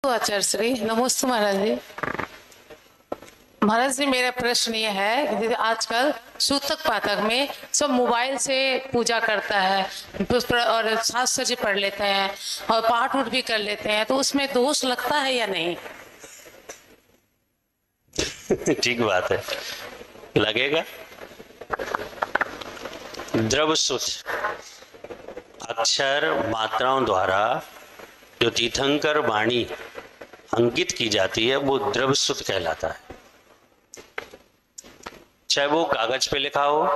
तो आचार्य श्री नमोस्तु महाराज जी। महाराज जी, मेरा प्रश्न ये है कि आजकल सूतक पातक में सब मोबाइल से पूजा करता है और साज सज्जे पढ़ लेते हैं और पाठ उठ भी कर लेते हैं, तो उसमें दोष लगता है या नहीं? ठीक बात है, लगेगा। द्रव सुत अक्षर मात्राओं द्वारा जो तीर्थंकर वाणी अंकित की जाती है वो द्रव सुत कहलाता है। चाहे वो कागज पे लिखा हो,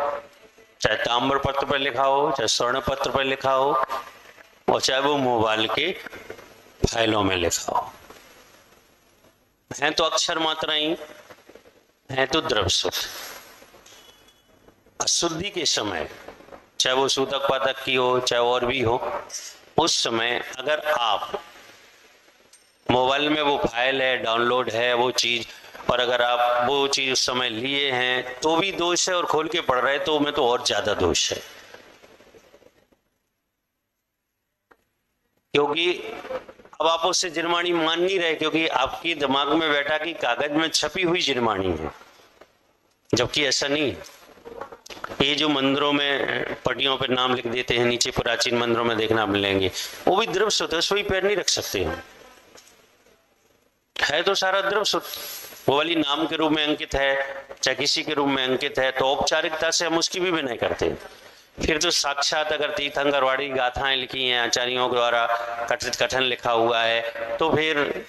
चाहे ताम्र पत्र पर लिखा हो, चाहे स्वर्ण पत्र पर लिखा हो, और चाहे वो मोबाइल के फाइलों में लिखा हो, हैं तो अक्षर मात्राएं, हैं तो द्रव सुत। अशुद्धि के समय, चाहे वो सूतक पातक की हो चाहे और भी हो, उस समय अगर आप मोबाइल में वो फाइल है, डाउनलोड है वो चीज, और अगर आप वो चीज उस समय लिए हैं तो भी दोष है, और खोल के पढ़ रहे तो में तो और ज्यादा दोष है। क्योंकि अब आप उससे जिनवाणी मान नहीं रहे, क्योंकि आपकी दिमाग में बैठा कि कागज में छपी हुई जिनवाणी है, जबकि ऐसा नहीं है। ये जो मंदिरों में पटियों पर नाम लिख देते हैं, नीचे प्राचीन मंदिरों में देखना मिलेंगे, वो भी द्रव सुत है, उसमें पैर नहीं रख सकते हम, है तो सारा द्रव सुत। वो वाली नाम के रूप में अंकित है, चाहे किसी के रूप में अंकित है, तो औपचारिकता से हम उसकी भी विनय करते हैं। फिर तो साक्षात अगर तीर्थंकर वाणी गाथाएं लिखी हैं आचार्यों द्वारा, कथित कथन लिखा हुआ है, तो फिर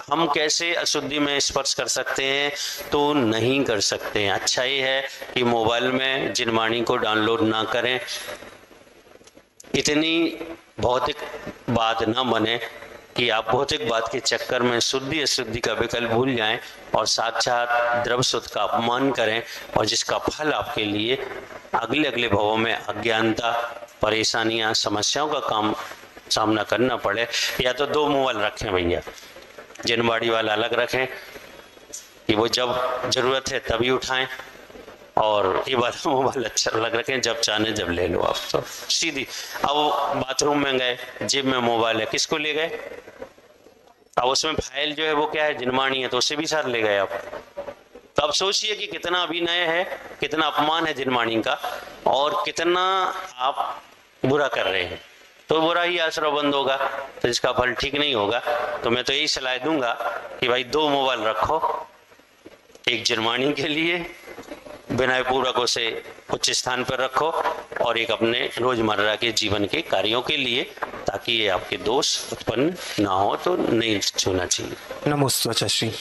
हम कैसे अशुद्धि में स्पर्श कर सकते हैं? तो नहीं कर सकते हैं। अच्छा ये है कि मोबाइल में जिनवाणी को डाउनलोड ना करें, इतनी भौतिक बात ना बने कि आप भौतिक बात के चक्कर में शुद्धि अशुद्धि का विकल्प भूल जाएं और साक्षात द्रव सुत का अपमान करें, और जिसका फल आपके लिए अगले अगले भवों में अज्ञानता, परेशानियां, समस्याओं का सामना करना पड़े। या तो दो मोबाइल रखें भैया, जिनवाणी वाला अलग रखें कि वो जब जरूरत है तभी उठाएं, और ये वाला मोबाइल अच्छा अलग रखें, जब चाहे जब ले लो आप। तो सीधी अब बाथरूम में गए, जेब में मोबाइल है, किसको ले गए? अब उसमें फाइल जो है वो क्या है, जिनवाणी है, तो उसे भी साथ ले गए आप। तो अब सोचिए कि कितना अभिनय है, कितना अपमान है जिनवाणी का, और कितना आप बुरा कर रहे हैं। तो बुरा ही आश्रय बंद होगा, तो इसका फल ठीक नहीं होगा। तो मैं तो यही सलाह दूंगा कि भाई दो मोबाइल रखो, एक जिनवाणी के लिए विनय पूर्वक उसे उच्च स्थान पर रखो, और एक अपने रोजमर्रा के जीवन के कार्यों के लिए, ताकि ये आपके दोष उत्पन्न ना हो। तो नहीं छूना चाहिए। नमोस्तु आचार्य श्री।